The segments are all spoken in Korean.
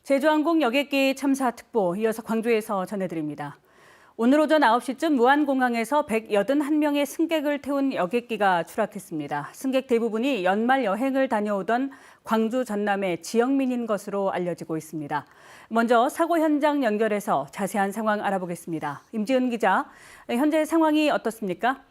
제주항공 여객기 참사 특보 이어서 광주에서 전해드립니다. 오늘 오전 9시쯤 무안공항에서 181명의 승객을 태운 여객기가 추락했습니다. 승객 대부분이 연말 여행을 다녀오던 광주 전남의 지역민인 것으로 알려지고 있습니다. 먼저 사고 현장 연결해서 자세한 상황 알아보겠습니다. 임지은 기자, 현재 상황이 어떻습니까?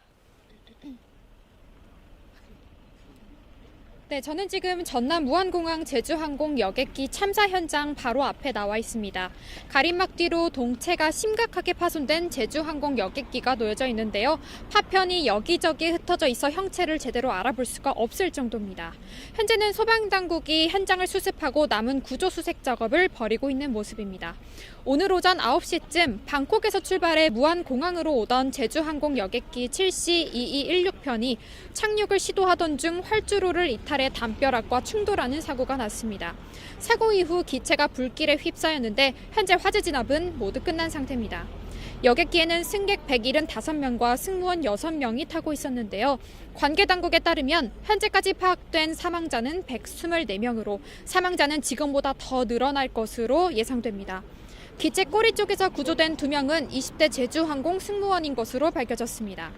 네, 저는 지금 전남 무안공항 제주항공 여객기 참사 현장 바로 앞에 나와 있습니다. 가림막 뒤로 동체가 심각하게 파손된 제주항공 여객기가 놓여져 있는데요. 파편이 여기저기 흩어져 있어 형체를 제대로 알아볼 수가 없을 정도입니다. 현재는 소방당국이 현장을 수습하고 남은 구조수색 작업을 벌이고 있는 모습입니다. 오늘 오전 9시쯤 방콕에서 출발해 무안공항으로 오던 제주항공 여객기 7C2216편이 착륙을 시도하던 중 활주로를 이탈해 담벼락과 충돌하는 사고가 났습니다. 사고 이후 기체가 불길에 휩싸였는데 현재 화재 진압은 모두 끝난 상태입니다. 여객기에는 승객 175명과 승무원 6명이 타고 있었는데요. 관계 당국에 따르면 현재까지 파악된 사망자는 124명으로 사망자는 지금보다 더 늘어날 것으로 예상됩니다. 기체 꼬리 쪽에서 구조된 2명은 20대 제주항공 승무원인 것으로 밝혀졌습니다.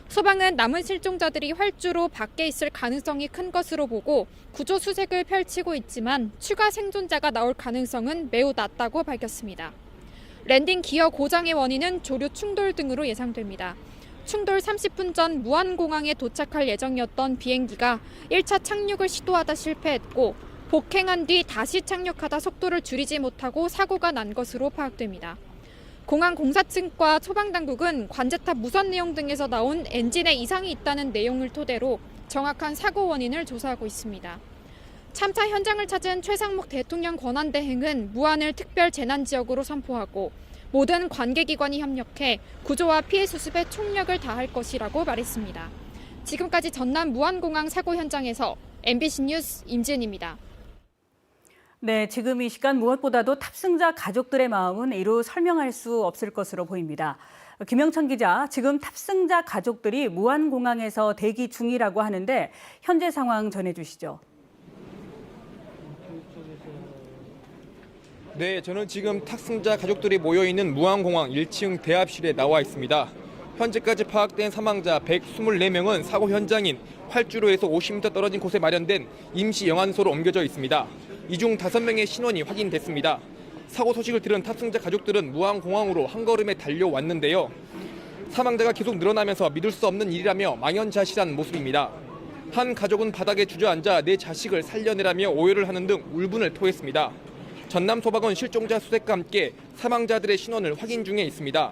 소방은 남은 실종자들이 활주로 밖에 있을 가능성이 큰 것으로 보고 구조 수색을 펼치고 있지만 추가 생존자가 나올 가능성은 매우 낮다고 밝혔습니다. 랜딩 기어 고장의 원인은 조류 충돌 등으로 예상됩니다. 충돌 30분 전 무안공항에 도착할 예정이었던 비행기가 1차 착륙을 시도하다 실패했고 복행한 뒤 다시 착륙하다 속도를 줄이지 못하고 사고가 난 것으로 파악됩니다. 공항 공사층과 소방당국은 관제탑 무선 내용 등에서 나온 엔진에 이상이 있다는 내용을 토대로 정확한 사고 원인을 조사하고 있습니다. 참사 현장을 찾은 최상목 대통령 권한대행은 무안을 특별 재난지역으로 선포하고 모든 관계기관이 협력해 구조와 피해 수습에 총력을 다할 것이라고 말했습니다. 지금까지 전남 무안공항 사고 현장에서 MBC 뉴스 임지은입니다. 네, 지금 이 시간 무엇보다도 탑승자 가족들의 마음은 이루 설명할 수 없을 것으로 보입니다. 김영천 기자, 지금 탑승자 가족들이 무안공항에서 대기 중이라고 하는데 현재 상황 전해주시죠. 네, 저는 지금 탑승자 가족들이 모여있는 무안공항 1층 대합실에 나와 있습니다. 현재까지 파악된 사망자 124명은 사고 현장인 활주로에서 50m 떨어진 곳에 마련된 임시 영안소로 옮겨져 있습니다. 이 중 5명의 신원이 확인됐습니다. 사고 소식을 들은 탑승자 가족들은 무안공항으로 한 걸음에 달려왔는데요. 사망자가 계속 늘어나면서 믿을 수 없는 일이라며 망연자실한 모습입니다. 한 가족은 바닥에 주저앉아 내 자식을 살려내라며 오열을 하는 등 울분을 토했습니다. 전남 소방은 실종자 수색과 함께 사망자들의 신원을 확인 중에 있습니다.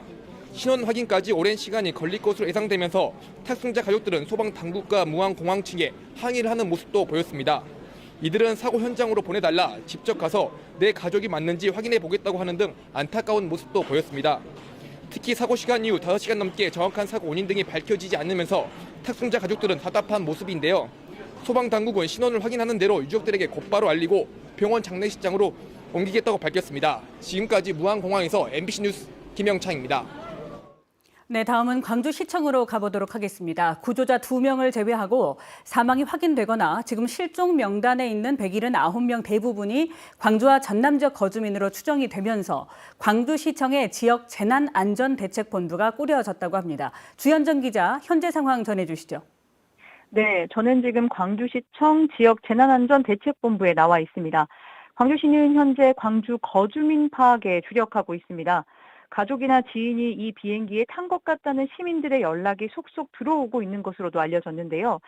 신원 확인까지 오랜 시간이 걸릴 것으로 예상되면서 탑승자 가족들은 소방 당국과 무안공항 측에 항의를 하는 모습도 보였습니다. 이들은 사고 현장으로 보내달라 직접 가서 내 가족이 맞는지 확인해 보겠다고 하는 등 안타까운 모습도 보였습니다. 특히 사고 시간 이후 5시간 넘게 정확한 사고 원인 등이 밝혀지지 않으면서 탑승자 가족들은 답답한 모습인데요. 소방 당국은 신원을 확인하는 대로 유족들에게 곧바로 알리고 병원 장례식장으로 옮기겠다고 밝혔습니다. 지금까지 무안공항에서 MBC 뉴스 김영창입니다. 네, 다음은 광주시청으로 가보도록 하겠습니다. 구조자 2명을 제외하고 사망이 확인되거나 지금 실종 명단에 있는 179명 대부분이 광주와 전남 지역 거주민으로 추정이 되면서 광주시청의 지역 재난안전대책본부가 꾸려졌다고 합니다. 주현정 기자, 현재 상황 전해주시죠. 네, 저는 지금 광주시청 지역 재난안전대책본부에 나와 있습니다. 광주시는 현재 광주 거주민 파악에 주력하고 있습니다. 가족이나 지인이 이 비행기에 탄 것 같다는 시민들의 연락이 속속 들어오고 있는 것으로도 알려졌는데요.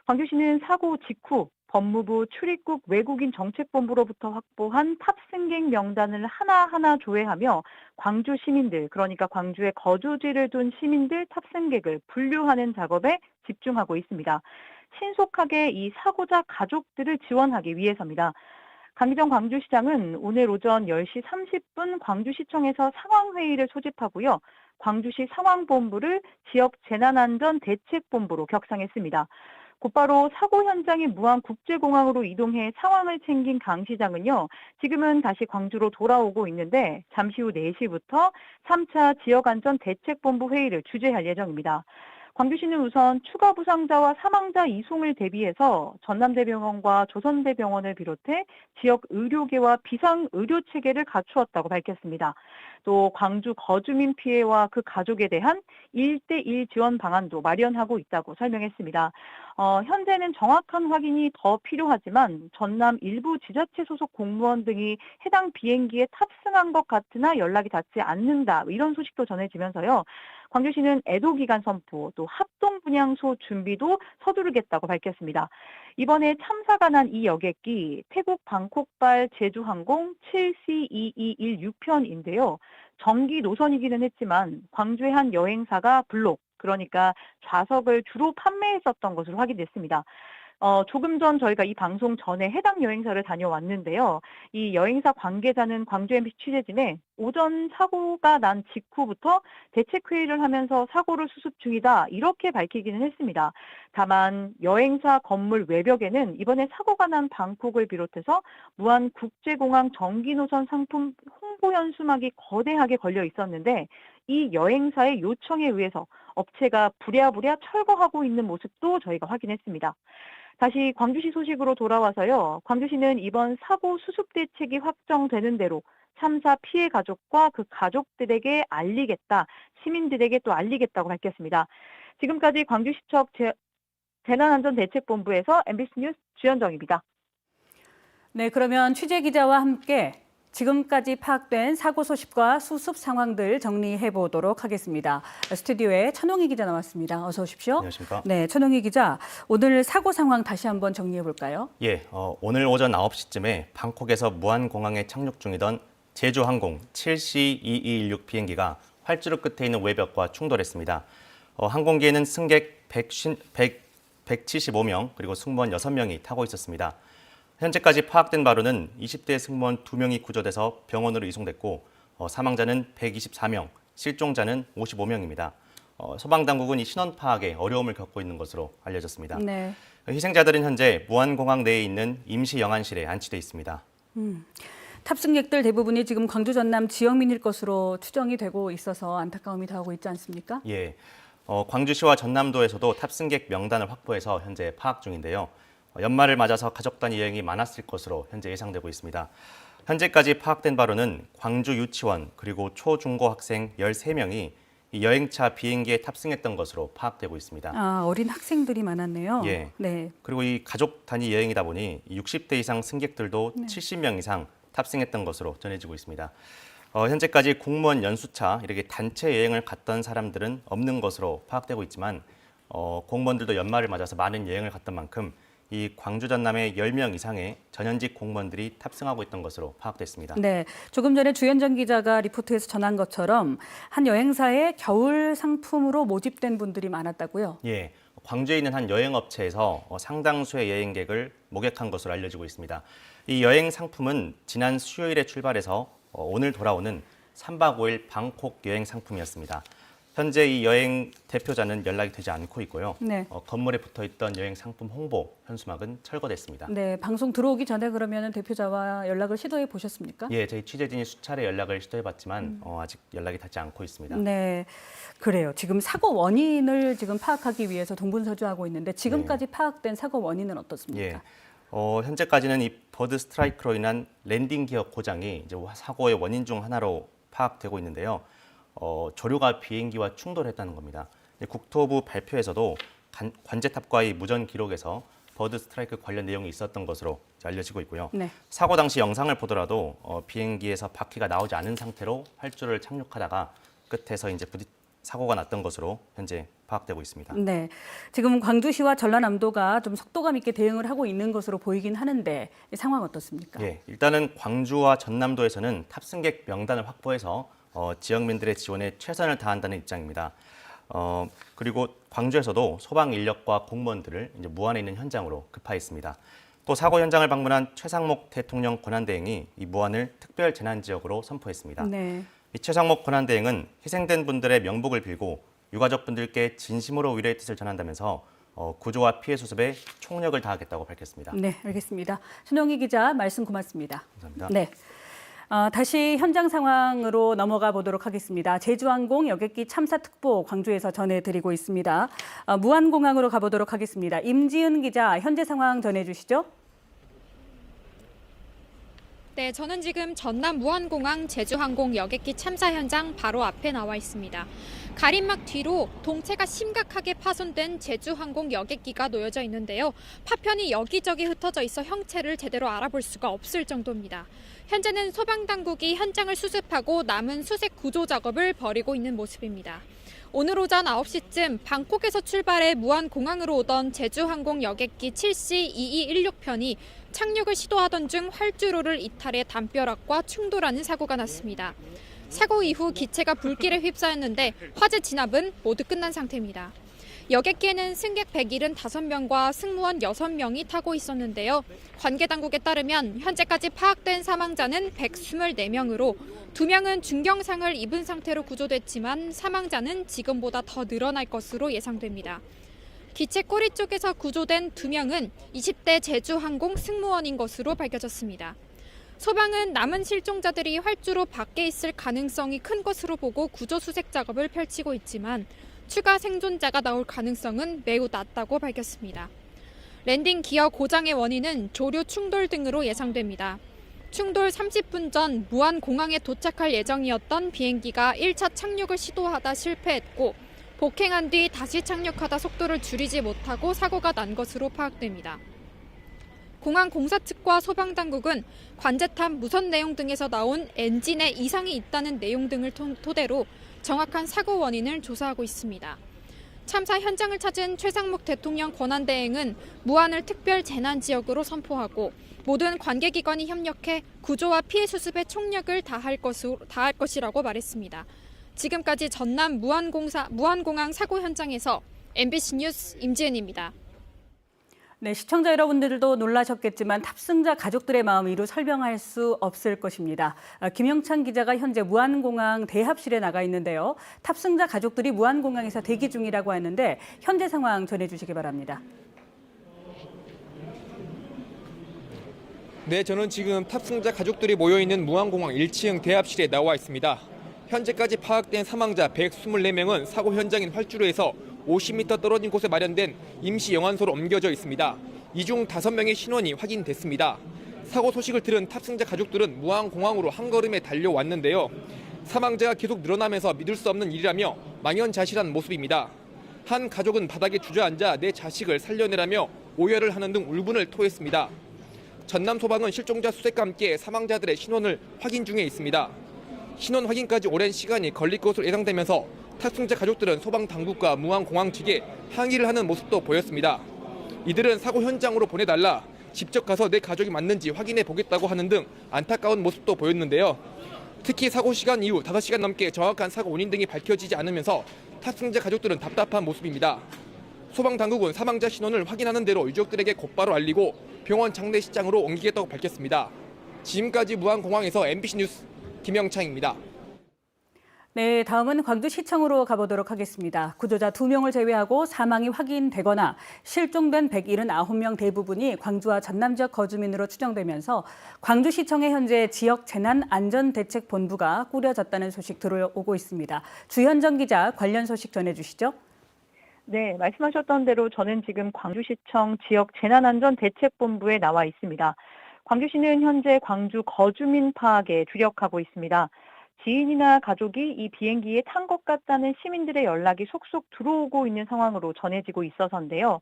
광주시는 사고 직후 법무부 출입국 외국인 정책본부로부터 확보한 탑승객 명단을 하나하나 조회하며 광주 시민들, 그러니까 광주에 거주지를 둔 시민들 탑승객을 분류하는 작업에 집중하고 있습니다. 신속하게 이 사고자 가족들을 지원하기 위해서입니다. 강기정 광주시장은 오늘 오전 10시 30분 광주시청에서 상황회의를 소집하고요. 광주시 상황본부를 지역 재난안전대책본부로 격상했습니다. 곧바로 사고 현장인 무안국제공항으로 이동해 상황을 챙긴 강 시장은요. 지금은 다시 광주로 돌아오고 있는데 잠시 후 4시부터 3차 지역안전대책본부 회의를 주재할 예정입니다. 광주시는 우선 추가 부상자와 사망자 이송을 대비해서 전남대병원과 조선대병원을 비롯해 지역 의료계와 비상의료 체계를 갖추었다고 밝혔습니다. 또 광주 거주민 피해와 그 가족에 대한 1대1 지원 방안도 마련하고 있다고 설명했습니다. 현재는 정확한 확인이 더 필요하지만 전남 일부 지자체 소속 공무원 등이 해당 비행기에 탑승한 것 같으나 연락이 닿지 않는다. 이런 소식도 전해지면서요. 광주시는 애도기간 선포, 또 합동분향소 준비도 서두르겠다고 밝혔습니다. 이번에 참사가 난 이 여객기 태국 방콕발 제주항공 7C2216편인데요. 정기 노선이기는 했지만 광주의 한 여행사가 블록, 그러니까 좌석을 주로 판매했었던 것으로 확인됐습니다. 조금 전 저희가 이 방송 전에 해당 여행사를 다녀왔는데요. 이 여행사 관계자는 광주 MBC 취재진에 오전 사고가 난 직후부터 대책회의를 하면서 사고를 수습 중이다 이렇게 밝히기는 했습니다. 다만 여행사 건물 외벽에는 이번에 사고가 난 방콕을 비롯해서 무안국제공항 정기노선 상품 홍보 현수막이 거대하게 걸려 있었는데 이 여행사의 요청에 의해서 업체가 부랴부랴 철거하고 있는 모습도 저희가 확인했습니다. 다시 광주시 소식으로 돌아와서요. 광주시는 이번 사고 수습 대책이 확정되는 대로 참사 피해 가족과 그 가족들에게 알리겠다, 시민들에게 또 알리겠다고 밝혔습니다. 지금까지 광주시청 재난안전대책본부에서 MBC 뉴스 주현정입니다. 네, 그러면 취재 기자와 함께 지금까지 파악된 사고 소식과 수습 상황들 정리해 보도록 하겠습니다. 스튜디오에 천홍희 기자 나왔습니다. 어서 오십시오. 안녕하십니까? 네, 천홍희 기자. 오늘 사고 상황 다시 한번 정리해 볼까요? 예, 오늘 오전 9시쯤에 방콕에서 무안공항에 착륙 중이던 제주항공 7C2216 비행기가 활주로 끝에 있는 외벽과 충돌했습니다. 항공기에는 승객 175명 그리고 승무원 6명이 타고 있었습니다. 현재까지 파악된 바로는 20대 승무원 2명이 구조돼서 병원으로 이송됐고 사망자는 124명, 실종자는 55명입니다. 소방당국은 이 신원 파악에 어려움을 겪고 있는 것으로 알려졌습니다. 네. 희생자들은 현재 무안공항 내에 있는 임시 영안실에 안치돼 있습니다. 탑승객들 대부분이 지금 광주 전남 지역민일 것으로 추정이 되고 있어서 안타까움이 더하고 있지 않습니까? 예, 광주시와 전남도에서도 탑승객 명단을 확보해서 현재 파악 중인데요. 연말을 맞아서 가족 단위 여행이 많았을 것으로 현재 예상되고 있습니다. 현재까지 파악된 바로는 광주 유치원 그리고 초중고 학생 13명이 이 여행차 비행기에 탑승했던 것으로 파악되고 있습니다. 아, 어린 학생들이 많았네요. 예. 네. 그리고 이 가족 단위 여행이다 보니 60대 이상 승객들도 70명 이상 탑승했던 것으로 전해지고 있습니다. 현재까지 공무원 연수차 이렇게 단체 여행을 갔던 사람들은 없는 것으로 파악되고 있지만 공무원들도 연말을 맞아서 많은 여행을 갔던 만큼 이 광주 전남의 10명 이상의 전현직 공무원들이 탑승하고 있던 것으로 파악됐습니다. 네, 조금 전에 주현정 기자가 리포트에서 전한 것처럼 한 여행사에 겨울 상품으로 모집된 분들이 많았다고요? 예, 광주에 있는 한 여행업체에서 상당수의 여행객을 목격한 것으로 알려지고 있습니다. 이 여행 상품은 지난 수요일에 출발해서 오늘 돌아오는 3박 5일 방콕 여행 상품이었습니다. 현재 이 여행 대표자는 연락이 되지 않고 있고요. 네. 건물에 붙어있던 여행 상품 홍보 현수막은 철거됐습니다. 네, 방송 들어오기 전에 그러면 대표자와 연락을 시도해 보셨습니까? 예, 저희 취재진이 수차례 연락을 시도해봤지만 아직 연락이 닿지 않고 있습니다. 네, 그래요. 지금 사고 원인을 지금 파악하기 위해서 동분서주하고 있는데 지금까지 파악된 사고 원인은 어떻습니까? 예, 현재까지는 이 버드 스트라이크로 인한 랜딩 기어 고장이 이제 사고의 원인 중 하나로 파악되고 있는데요. 조류가 비행기와 충돌했다는 겁니다. 국토부 발표에서도 관제탑과의 무전 기록에서 버드 스트라이크 관련 내용이 있었던 것으로 알려지고 있고요. 네. 사고 당시 영상을 보더라도 비행기에서 바퀴가 나오지 않은 상태로 활주를 착륙하다가 끝에서 이제 사고가 났던 것으로 현재 파악되고 있습니다. 네, 지금 광주시와 전라남도가 좀 속도감 있게 대응을 하고 있는 것으로 보이긴 하는데 이 상황 어떻습니까? 예, 일단은 광주와 전남도에서는 탑승객 명단을 확보해서 지역민들의 지원에 최선을 다한다는 입장입니다. 그리고 광주에서도 소방 인력과 공무원들을 이제 무안에 있는 현장으로 급파했습니다. 또 사고 현장을 방문한 최상목 대통령 권한대행이 이 무안을 특별 재난 지역으로 선포했습니다. 네. 이 최상목 권한대행은 희생된 분들의 명복을 빌고 유가족분들께 진심으로 위로의 뜻을 전한다면서 구조와 피해 수습에 총력을 다하겠다고 밝혔습니다. 네, 알겠습니다. 신홍희 기자 말씀 고맙습니다. 감사합니다. 네. 다시 현장 상황으로 넘어가 보도록 하겠습니다. 제주항공 여객기 참사 특보 광주에서 전해드리고 있습니다. 무안공항으로 가보도록 하겠습니다. 임지은 기자, 현재 상황 전해주시죠. 네, 저는 지금 전남 무안공항 제주항공 여객기 참사 현장 바로 앞에 나와 있습니다. 가림막 뒤로 동체가 심각하게 파손된 제주항공 여객기가 놓여져 있는데요. 파편이 여기저기 흩어져 있어 형체를 제대로 알아볼 수가 없을 정도입니다. 현재는 소방당국이 현장을 수습하고 남은 수색 구조 작업을 벌이고 있는 모습입니다. 오늘 오전 9시쯤 방콕에서 출발해 무안공항으로 오던 제주항공 여객기 7C2216편이 착륙을 시도하던 중 활주로를 이탈해 담벼락과 충돌하는 사고가 났습니다. 사고 이후 기체가 불길에 휩싸였는데 화재 진압은 모두 끝난 상태입니다. 여객기에는 승객 175명과 승무원 6명이 타고 있었는데요. 관계당국에 따르면 현재까지 파악된 사망자는 124명으로 2명은 중경상을 입은 상태로 구조됐지만 사망자는 지금보다 더 늘어날 것으로 예상됩니다. 기체 꼬리 쪽에서 구조된 2명은 20대 제주항공 승무원인 것으로 밝혀졌습니다. 소방은 남은 실종자들이 활주로 밖에 있을 가능성이 큰 것으로 보고 구조 수색 작업을 펼치고 있지만 추가 생존자가 나올 가능성은 매우 낮다고 밝혔습니다. 랜딩 기어 고장의 원인은 조류 충돌 등으로 예상됩니다. 충돌 30분 전 무안공항에 도착할 예정이었던 비행기가 1차 착륙을 시도하다 실패했고 복행한 뒤 다시 착륙하다 속도를 줄이지 못하고 사고가 난 것으로 파악됩니다. 공항 공사 측과 소방당국은 관제탑 무선 내용 등에서 나온 엔진에 이상이 있다는 내용 등을 토대로 정확한 사고 원인을 조사하고 있습니다. 참사 현장을 찾은 최상목 대통령 권한대행은 무안을 특별 재난 지역으로 선포하고 모든 관계기관이 협력해 구조와 피해 수습에 총력을 다할 것이라고 말했습니다. 지금까지 전남 무안공항 사고 현장에서 MBC 뉴스 임지은입니다. 네, 시청자 여러분들도 놀라셨겠지만 탑승자 가족들의 마음 이루 설명할 수 없을 것입니다. 김영찬 기자가 현재 무안공항 대합실에 나가 있는데요. 탑승자 가족들이 무안공항에서 대기 중이라고 하는데 현재 상황 전해주시기 바랍니다. 네, 저는 지금 탑승자 가족들이 모여있는 무안공항 1층 대합실에 나와 있습니다. 현재까지 파악된 사망자 124명은 사고 현장인 활주로에서 50m 떨어진 곳에 마련된 임시 영안소로 옮겨져 있습니다. 이 중 5명의 신원이 확인됐습니다. 사고 소식을 들은 탑승자 가족들은 무안공항으로 한 걸음에 달려왔는데요. 사망자가 계속 늘어나면서 믿을 수 없는 일이라며 망연자실한 모습입니다. 한 가족은 바닥에 주저앉아 내 자식을 살려내라며 오열을 하는 등 울분을 토했습니다. 전남 소방은 실종자 수색과 함께 사망자들의 신원을 확인 중에 있습니다. 신원 확인까지 오랜 시간이 걸릴 것으로 예상되면서 탑승자 가족들은 소방당국과 무안공항 측에 항의를 하는 모습도 보였습니다. 이들은 사고 현장으로 보내달라, 직접 가서 내 가족이 맞는지 확인해 보겠다고 하는 등 안타까운 모습도 보였는데요. 특히 사고 시간 이후 5시간 넘게 정확한 사고 원인 등이 밝혀지지 않으면서 탑승자 가족들은 답답한 모습입니다. 소방당국은 사망자 신원을 확인하는 대로 유족들에게 곧바로 알리고 병원 장례식장으로 옮기겠다고 밝혔습니다. 지금까지 무안공항에서 MBC 뉴스 김영창입니다. 네, 다음은 광주시청으로 가보도록 하겠습니다. 구조자 2명을 제외하고 사망이 확인되거나 실종된 179명 대부분이 광주와 전남 지역 거주민으로 추정되면서 광주시청에 현재 지역 재난안전대책본부가 꾸려졌다는 소식 들어오고 있습니다. 주현정 기자, 관련 소식 전해주시죠. 네, 말씀하셨던 대로 저는 지금 광주시청 지역 재난안전대책본부에 나와 있습니다. 광주시는 현재 광주 거주민 파악에 주력하고 있습니다. 지인이나 가족이 이 비행기에 탄 것 같다는 시민들의 연락이 속속 들어오고 있는 상황으로 전해지고 있어서인데요.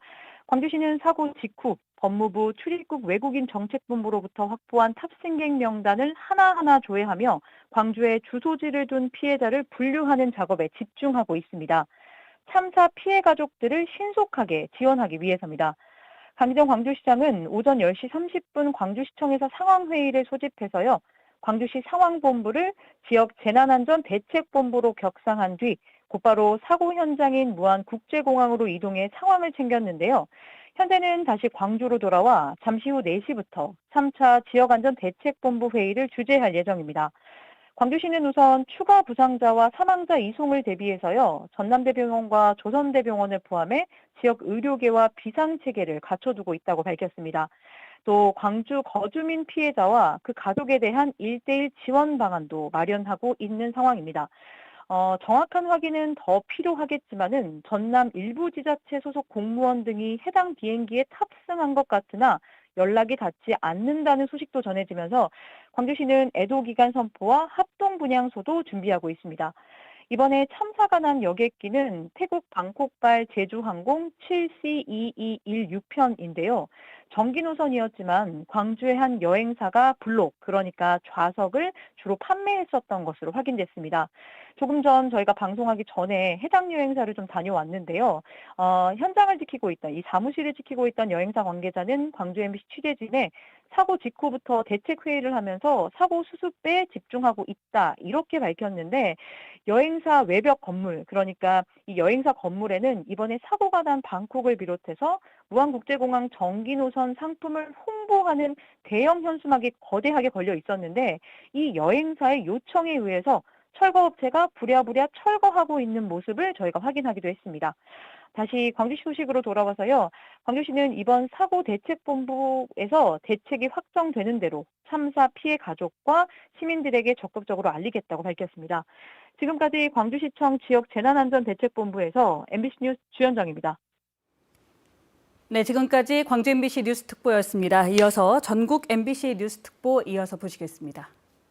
광주시는 사고 직후 법무부 출입국 외국인 정책본부로부터 확보한 탑승객 명단을 하나하나 조회하며 광주에 주소지를 둔 피해자를 분류하는 작업에 집중하고 있습니다. 참사 피해 가족들을 신속하게 지원하기 위해서입니다. 강기정 광주시장은 오전 10시 30분 광주시청에서 상황회의를 소집해서요. 광주시 상황본부를 지역 재난안전대책본부로 격상한 뒤 곧바로 사고 현장인 무안국제공항으로 이동해 상황을 챙겼는데요. 현재는 다시 광주로 돌아와 잠시 후 4시부터 3차 지역안전대책본부 회의를 주재할 예정입니다. 광주시는 우선 추가 부상자와 사망자 이송을 대비해서요. 전남대병원과 조선대병원을 포함해 지역 의료계와 비상체계를 갖춰두고 있다고 밝혔습니다. 또 광주 거주민 피해자와 그 가족에 대한 1:1 지원 방안도 마련하고 있는 상황입니다. 정확한 확인은 더 필요하겠지만은 전남 일부 지자체 소속 공무원 등이 해당 비행기에 탑승한 것 같으나 연락이 닿지 않는다는 소식도 전해지면서 광주시는 애도 기간 선포와 합동 분향소도 준비하고 있습니다. 이번에 참사가 난 여객기는 태국 방콕발 제주항공 7C2216편인데요. 정기 노선이었지만 광주의 한 여행사가 블록, 그러니까 좌석을 주로 판매했었던 것으로 확인됐습니다. 조금 전 저희가 방송하기 전에 해당 여행사를 좀 다녀왔는데요. 현장을 지키고 있던, 이 사무실을 지키고 있던 여행사 관계자는 광주 MBC 취재진에 사고 직후부터 대책 회의를 하면서 사고 수습에 집중하고 있다, 이렇게 밝혔는데 여행사 외벽 건물, 그러니까 이 여행사 건물에는 이번에 사고가 난 방콕을 비롯해서 무안국제공항 정기 노선 상품을 홍보하는 대형 현수막이 거대하게 걸려 있었는데 이 여행사의 요청에 의해서 철거업체가 부랴부랴 철거하고 있는 모습을 저희가 확인하기도 했습니다. 다시 광주시 소식으로 돌아와서요. 광주시는 이번 사고 대책본부에서 대책이 확정되는 대로 참사 피해 가족과 시민들에게 적극적으로 알리겠다고 밝혔습니다. 지금까지 광주시청 지역 재난안전대책본부에서 MBC 뉴스 주현정입니다. 네, 지금까지 광주 MBC 뉴스 특보였습니다. 이어서 전국 MBC 뉴스 특보 이어서 보시겠습니다.